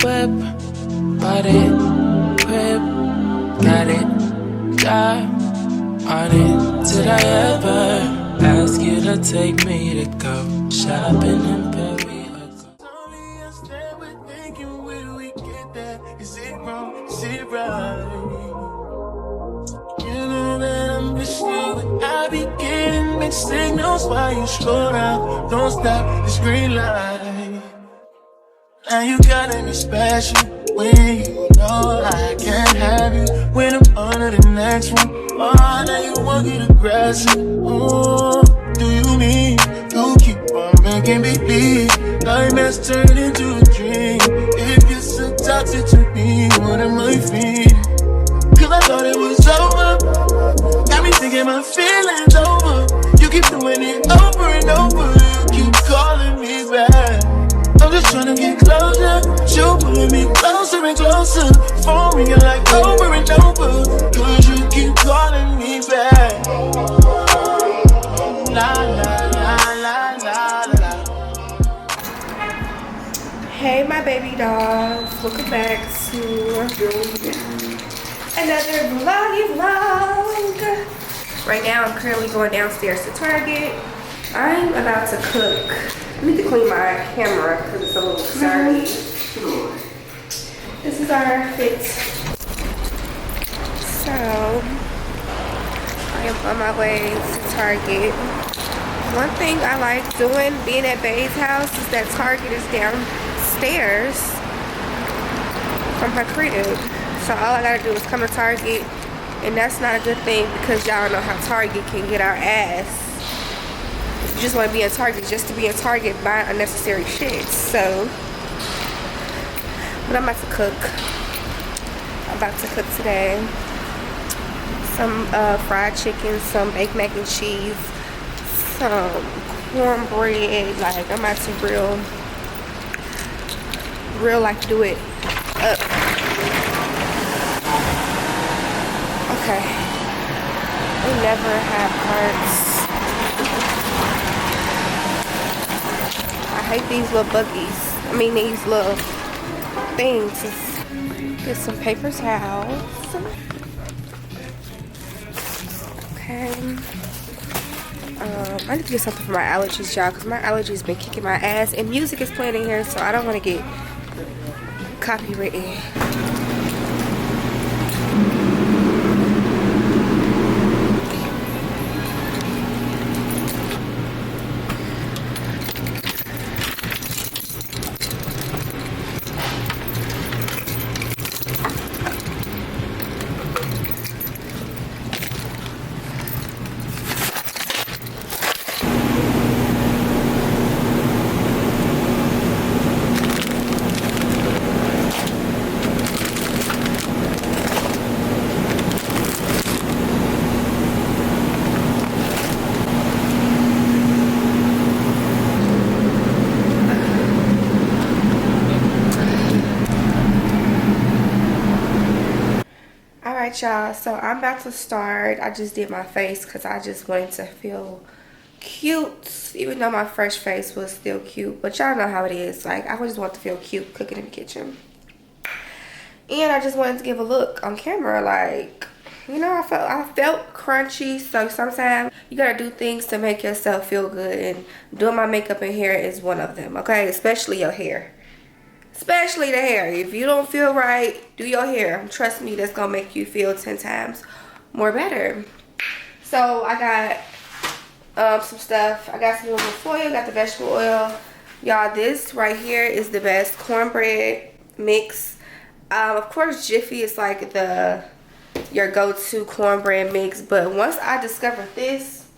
whip, bought it, crib, got it, job on it. Did I ever ask you to take me to go shopping in Paris? Tell me instead we're thinking, where do we get that? Is it wrong? Is it right? You know that I miss you, but I be getting mixed signals while you slow down. Don't stop this green light. Now you gotta be special when you know I can't have you. When I'm under the next one, oh, now you want to get aggressive. Oh, do you mean you keep on making me believe nightmares turn into a dream? If you're so toxic to me, what am I feeling? Cause I thought it was over. Got me thinking my feelings over. You keep doing it over and over. You keep calling me back. I'm just trying to get closer. You pulling me closer and closer. Phone ringing like over and over. Cause you keep calling me back. La la la la la la. Hey my baby dolls, welcome back to another vlog. Right now I'm currently going downstairs to Target. I'm about to cook. I need to clean my camera because it's a little dirty. This is our fit. So I am on my way to Target. One thing I like doing being at Bae's house is that Target is downstairs from her crib. So all I gotta do is come to Target, and that's not a good thing because y'all know how Target can get our ass. You just want to be in Target just to be in Target buying unnecessary shit. So, but I'm about to cook. I'm about to cook today. Some fried chicken, some baked mac and cheese, some cornbread. Like I'm about to real like do it up. Okay. We never have cards. I hate these little buggies. I mean these little things. Let's get some paper towels. Okay. I need to get something for my allergies, y'all, because my allergies been kicking my ass, and music is playing in here, so I don't want to get copywritten. Alright y'all, so I'm about to start. I just did my face because I just wanted to feel cute, even though my fresh face was still cute, but y'all know how it is. Like I just want to feel cute cooking in the kitchen, and I just wanted to give a look on camera. Like, you know, I felt crunchy. So sometimes you gotta do things to make yourself feel good, and doing my makeup and hair is one of them. Okay, especially your hair. Especially the hair. If you don't feel right, do your hair. Trust me, that's gonna make you feel 10 times more better. So I got some stuff. I got some aluminum foil, got the vegetable oil. Y'all, this right here is the best cornbread mix. Of course, Jiffy is like your go-to cornbread mix. But once I discovered this,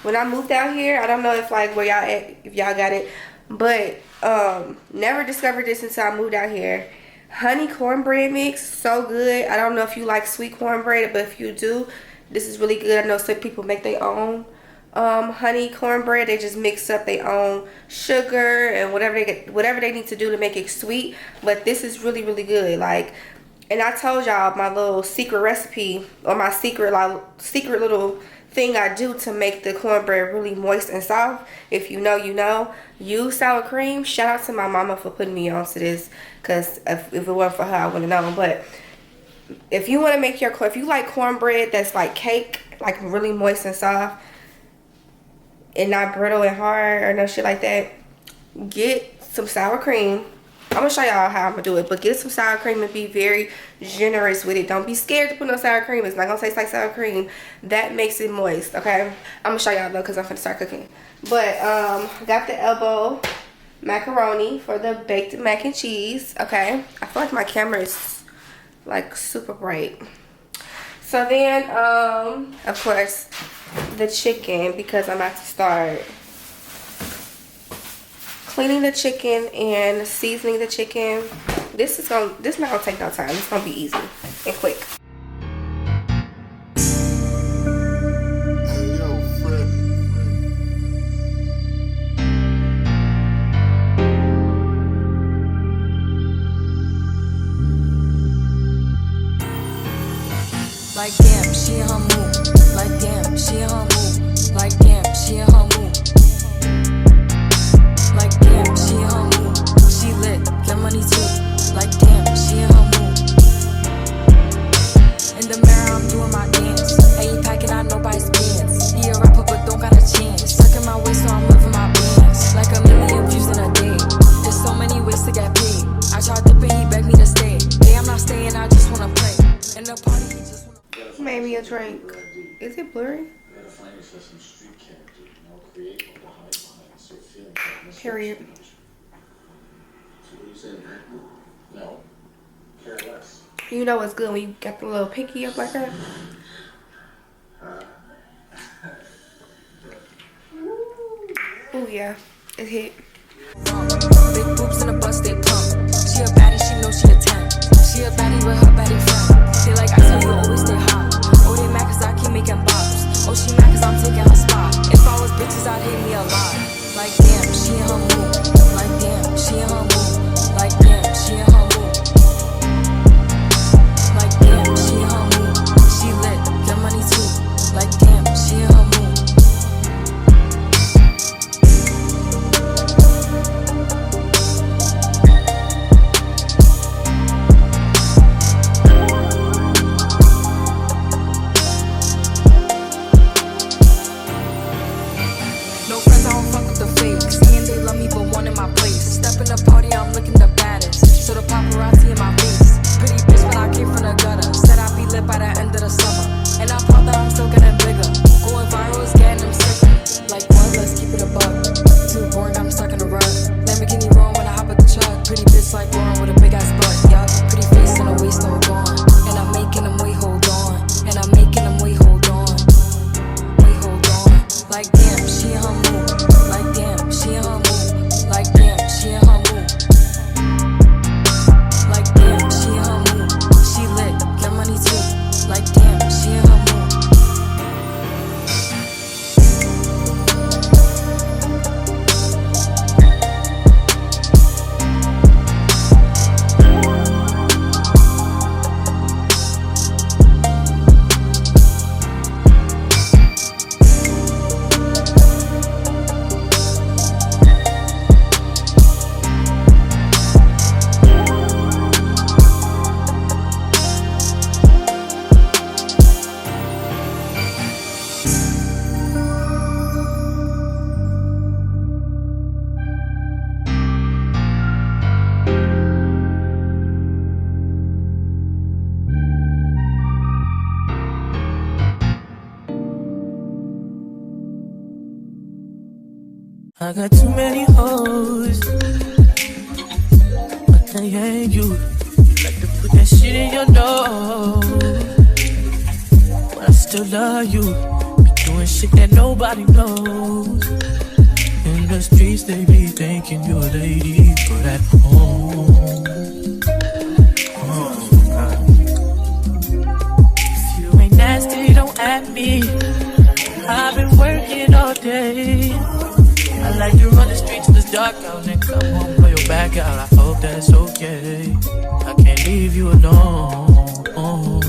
when I moved out here, I don't know if like where y'all at, if y'all got it, but never discovered this until I moved out here. Honey cornbread mix, so good. I don't know if you like sweet cornbread, but if you do, this is really good. I know some people make their own honey cornbread. They just mix up their own sugar and whatever they need to do to make it sweet. But this is really, really good. Like, and I told y'all my little secret recipe, or my secret little thing I do to make the cornbread really moist and soft, if you know, you know, use sour cream. Shout out to my mama for putting me onto this, because if it weren't for her, I wouldn't have known. But if you want to make your, if you like cornbread that's like cake, like really moist and soft and not brittle and hard or no shit like that, get some sour cream. I'm gonna show y'all how I'm gonna do it, but get some sour cream and be very generous with it. Don't be scared to put no sour cream. It's not gonna taste like sour cream. That makes it moist, okay? I'm gonna show y'all though, because I'm gonna start cooking. But got the elbow macaroni for the baked mac and cheese, okay? I feel like my camera is like super bright. So then of course the chicken, because I'm about to start cleaning the chicken and seasoning the chicken. This not gonna take no time. It's gonna be easy and quick. Like damn, she in her mood. Like damn, she in her mood. Like damn, she in her mood. Like damn, she in her mood. She lit, get money too. Like damn, she in her mood. In the mirror, I'm doing my dance. Ain't packing out nobody's pants. He a rapper, but don't got a chance. Sucking my waist, so I'm living my bands. Like a million views in a day. There's so many ways to get paid. I tried dipping, he begged me to stay. Hey, I'm not staying, I just wanna play. In the party, he just wanna. Made me a drink. Is it blurry? Period. You know what's good when you got the little pinky up like that? Oh yeah, it hit. Big boobs in a bus, they plump. She a baddie, she know she a 10. She a baddie with her baddie friend. They like I tell you always stay hot. Oh, they mad cause I keep making bops. Oh, she mad cause I'm taking her spot. If I was bitches, I'd hate me a lot. Like damn, she in her mood. Like damn, she in her mood. Like damn, she in her mood. Like damn, she in her mood. She lit, get money too. Like damn, she in her mood. I got too many hoes, but they ain't you. You like to put that shit in your nose, but I still love you. Be doing shit that nobody knows. In the streets they be thinking you're a lady, but at home, if you ain't nasty, don't at me. I've been working all day. I like to run the streets till it's dark out and come home, blow your back out. I hope that's okay. I can't leave you alone. No.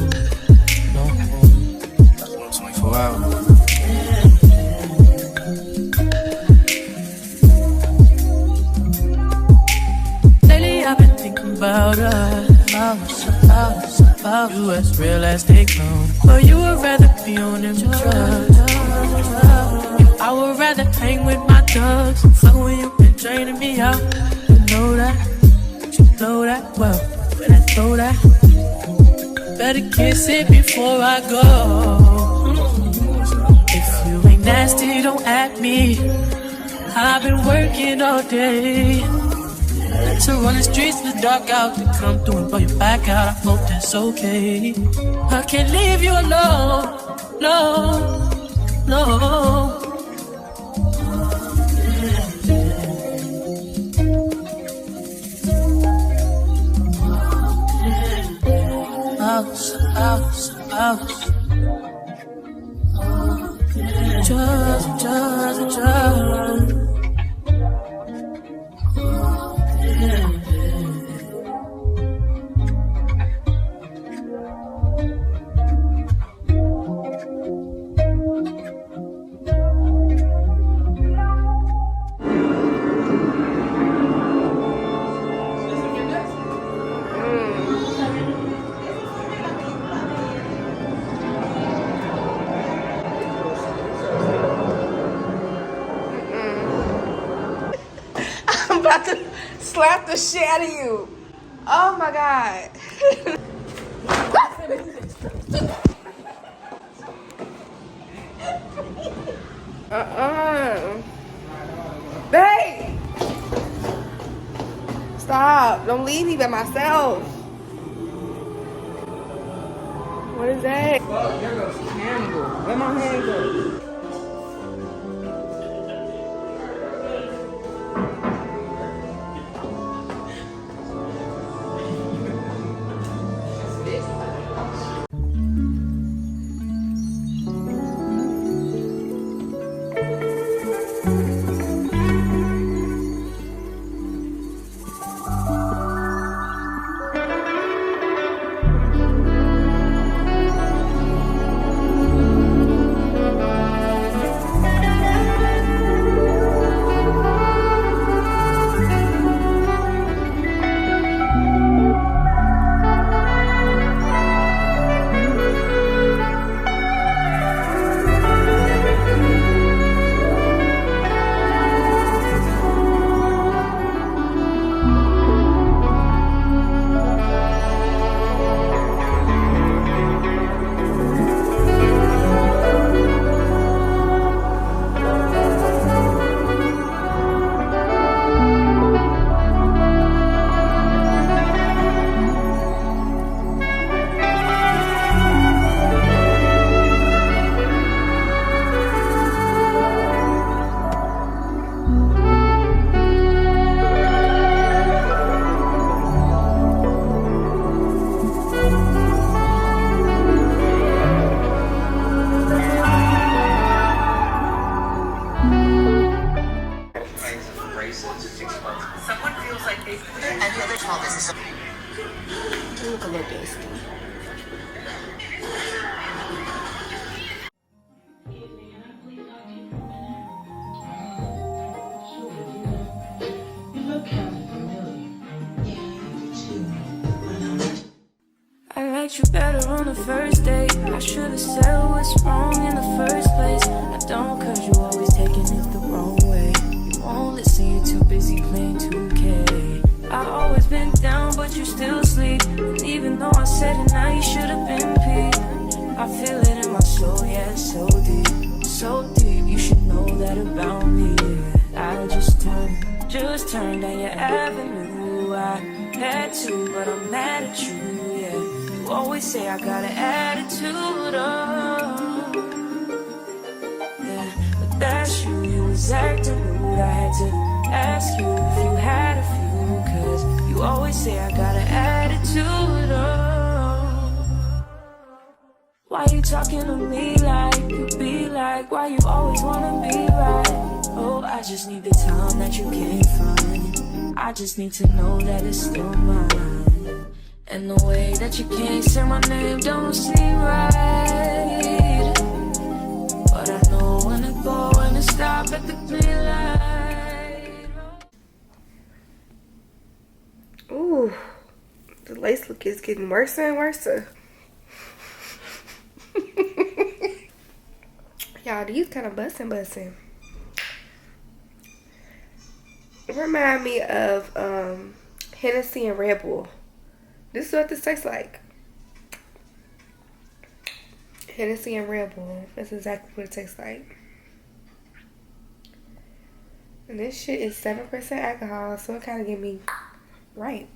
24 hours. about us. About you as real as they come. But you would rather be on them drugs. I would rather hang with my thugs. Fuck when you been draining me out. You know that, you know that well. When I throw that, better kiss it before I go. If you ain't nasty, don't at me. I've been working all day to run the streets in the dark out, to come through and blow your back out. I hope that's okay. I can't leave you alone, no, no. Just. I'm about to slap the shit out of you. Oh my god. Babe! Stop. Don't leave me by myself. What is that? Fuck, there goes the candle. Where my hand go? Look a little dusty. I liked you better on the first date. I should've said what's wrong in the first place. I don't, cause you always taking it the wrong way. You won't listen, you're too busy playing 2K. I always been down, but you still sleep. And even though I said it now, you should've been peeved. I feel it in my soul, yeah, it's so deep. So deep, you should know that about me, yeah. I just turned down your avenue. I had to, but I'm mad at you, yeah. You always say I got an attitude, oh, yeah. But that's you, you was acting rude. I had to ask you if you had a few, cause you always say I got an attitude, oh. Why you talking to me like you be like? Why you always wanna be right? Oh, I just need the time that you can't find. I just need to know that it's still mine. And the way that you can't say my name don't seem right. But I know when to go and to stop at the green light. Ooh, lace look is getting worse and worse. Y'all, these kind of bussin'. Remind me of Hennessy and Red Bull. This is what this tastes like. Hennessy and Red Bull. That's exactly what it tastes like. And this shit is 7% alcohol, so it kind of get me right.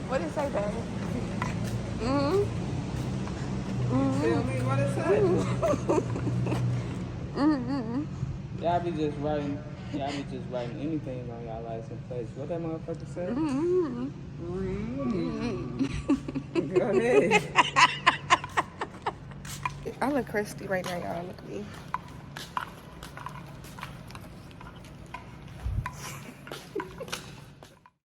What did it say, baby? Tell me what it said. Y'all be just writing anything on y'all license plates. What that motherfucker said? Go ahead. I look crusty right now, y'all. Look at me.